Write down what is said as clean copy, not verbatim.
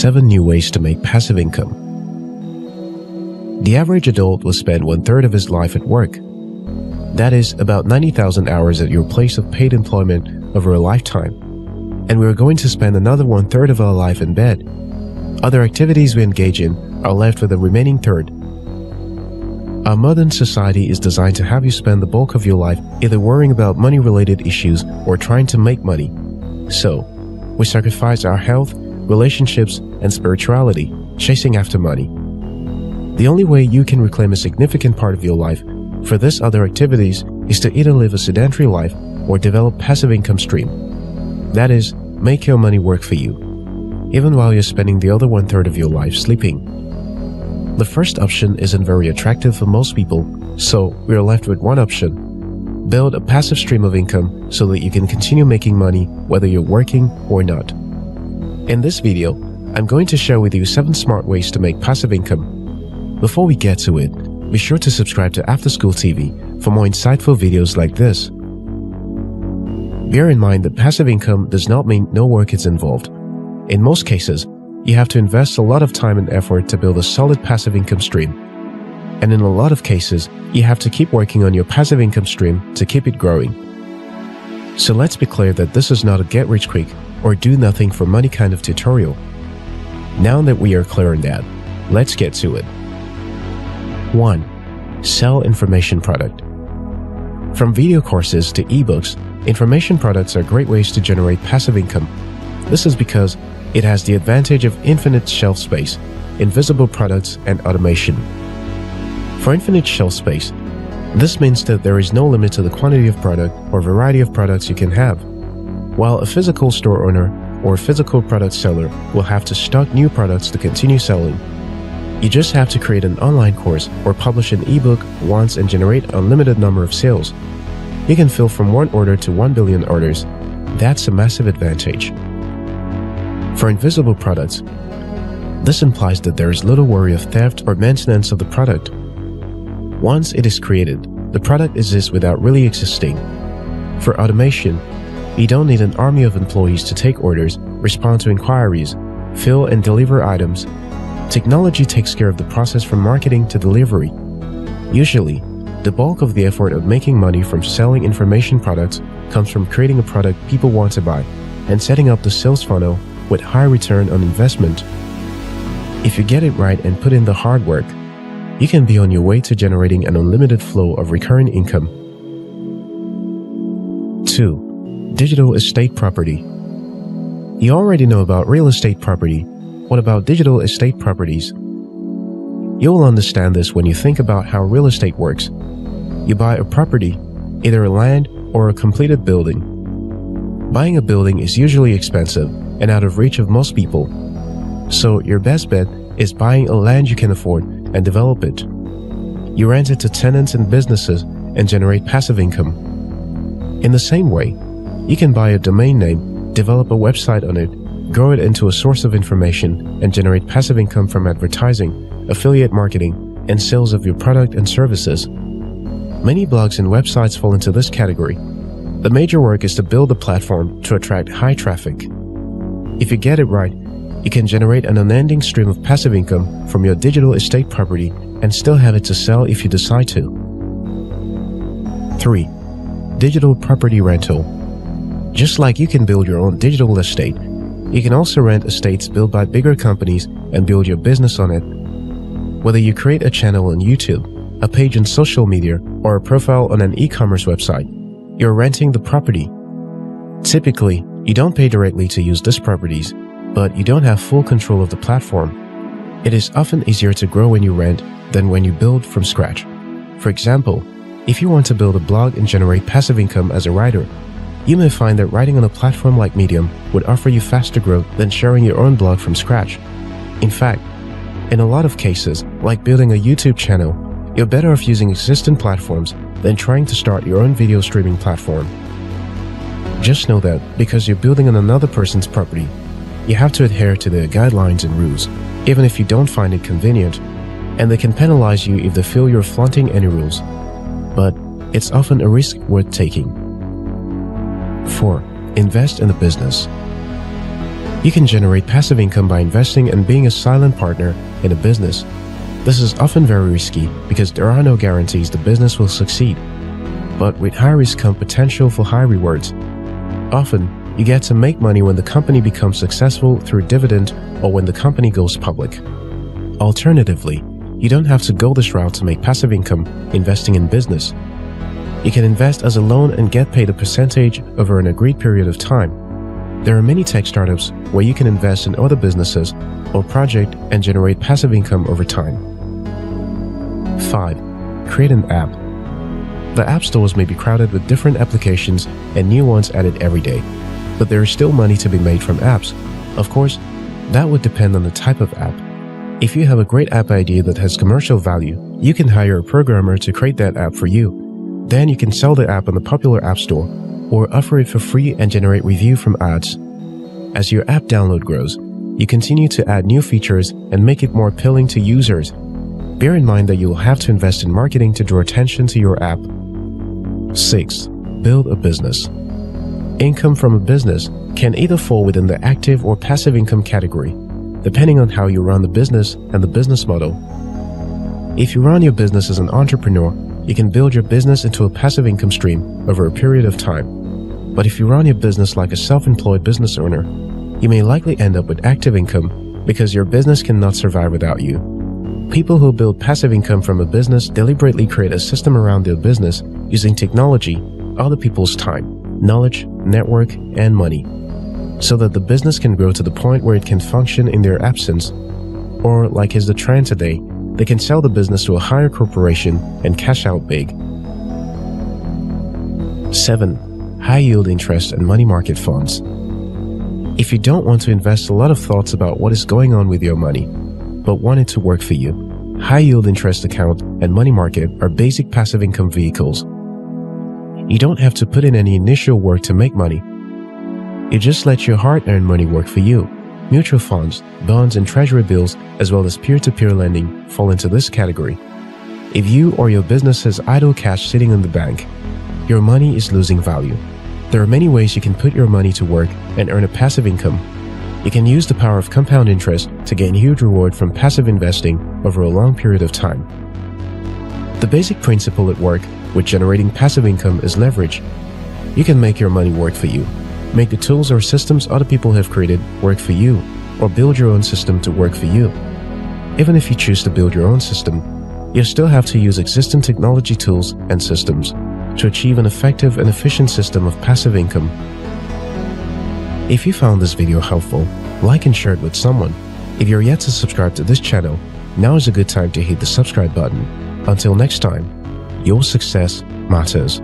7 new ways to make passive income. The average adult will spend 1/3 of his life at work. That is about 90,000 hours at your place of paid employment over a lifetime. And we are going to spend another 1/3 of our life in bed. Other activities we engage in are left with the remaining third. Our modern society is designed to have you spend the bulk of your life either worrying about money-related issues or trying to make money. So, we sacrifice our health, relationships, and spirituality, chasing after money. The only way you can reclaim a significant part of your life for these other activities is to either live a sedentary life or develop passive income stream. That is, make your money work for you, even while you're spending the other 1/3 of your life sleeping. The first option isn't very attractive for most people, so we are left with one option. Build a passive stream of income so that you can continue making money whether you're working or not. In this video, I'm going to share with you 7 smart ways to make passive income. Before we get to it, be sure to subscribe to After School TV for more insightful videos like this. Bear in mind that passive income does not mean no work is involved. In most cases, you have to invest a lot of time and effort to build a solid passive income stream. And in a lot of cases, you have to keep working on your passive income stream to keep it growing. So let's be clear that this is not a get-rich-quick or do-nothing for money kind of tutorial. Now that we are clear on that, let's get to it. 1. Sell information product. From video courses to ebooks, information products are great ways to generate passive income. This is because it has the advantage of infinite shelf space, invisible products, and automation. For infinite shelf space, this means that there is no limit to the quantity of product or variety of products you can have. While a physical store owner or physical product seller will have to stock new products to continue selling, you just have to create an online course or publish an ebook once and generate an unlimited number of sales. You can fill from 1 order to 1 billion orders. That's a massive advantage. For invisible products, this implies that there is little worry of theft or maintenance of the product. Once it is created, the product exists without really existing. For automation, you don't need an army of employees to take orders, respond to inquiries, fill and deliver items. Technology takes care of the process from marketing to delivery. Usually, the bulk of the effort of making money from selling information products comes from creating a product people want to buy and setting up the sales funnel with high return on investment. If you get it right and put in the hard work, you can be on your way to generating an unlimited flow of recurring income. 2. Digital estate property. You already know about real estate property. What about digital estate properties? You'll understand this when you think about how real estate works. You buy a property, either a land or a completed building. Buying a building is usually expensive and out of reach of most people. So your best bet is buying a land you can afford and develop it. You rent it to tenants and businesses and generate passive income. In the same way, you can buy a domain name, develop a website on it, grow it into a source of information, and generate passive income from advertising, affiliate marketing, and sales of your product and services. Many blogs and websites fall into this category. The major work is to build a platform to attract high traffic. If you get it right, you can generate an unending stream of passive income from your digital estate property and still have it to sell if you decide to. 3. Digital property rental. Just like you can build your own digital estate, you can also rent estates built by bigger companies and build your business on it. Whether you create a channel on YouTube, a page on social media, or a profile on an e-commerce website, you're renting the property. Typically, you don't pay directly to use these properties, but you don't have full control of the platform. It is often easier to grow when you rent than when you build from scratch. For example, if you want to build a blog and generate passive income as a writer, you may find that writing on a platform like Medium would offer you faster growth than sharing your own blog from scratch. In fact, in a lot of cases, like building a YouTube channel, you're better off using existing platforms than trying to start your own video streaming platform. Just know that because you're building on another person's property, you have to adhere to their guidelines and rules, even if you don't find it convenient, and they can penalize you if they feel you're flaunting any rules. But it's often a risk worth taking. 4. Invest in the business. You can generate passive income by investing and being a silent partner in a business. This is often very risky because there are no guarantees the business will succeed. But with high risk comes potential for high rewards. Often, you get to make money when the company becomes successful through dividend or when the company goes public. Alternatively, you don't have to go this route to make passive income investing in business. You can invest as a loan and get paid a percentage over an agreed period of time. There are many tech startups where you can invest in other businesses or projects and generate passive income over time. 5. Create an app. The app stores may be crowded with different applications and new ones added every day, but there is still money to be made from apps. Of course, that would depend on the type of app. If you have a great app idea that has commercial value, you can hire a programmer to create that app for you. Then you can sell the app on the popular app store or offer it for free and generate revenue from ads. As your app download grows, you continue to add new features and make it more appealing to users. Bear in mind that you will have to invest in marketing to draw attention to your app. 6. Build a business. Income from a business can either fall within the active or passive income category, depending on how you run the business and the business model. If you run your business as an entrepreneur, you can build your business into a passive income stream over a period of time. But if you run your business like a self-employed business owner, you may likely end up with active income because your business cannot survive without you. People who build passive income from a business deliberately create a system around their business using technology, other people's time, knowledge, network, and money, so that the business can grow to the point where it can function in their absence. Or, like is the trend today, they can sell the business to a higher corporation and cash out big. 7. High-yield interest and money market funds. If you don't want to invest a lot of thoughts about what is going on with your money, but want it to work for you, high-yield interest account and money market are basic passive income vehicles. You don't have to put in any initial work to make money. You just let your hard-earned money work for you. Mutual funds, bonds, and treasury bills, as well as peer-to-peer lending, fall into this category. If you or your business has idle cash sitting in the bank, your money is losing value. There are many ways you can put your money to work and earn a passive income. You can use the power of compound interest to gain huge reward from passive investing over a long period of time. The basic principle at work with generating passive income is leverage. You can make your money work for you. Make the tools or systems other people have created work for you, or build your own system to work for you. Even if you choose to build your own system, you still have to use existing technology tools and systems to achieve an effective and efficient system of passive income. If you found this video helpful, like and share it with someone. If you're yet to subscribe to this channel, now is a good time to hit the subscribe button. Until next time, your success matters.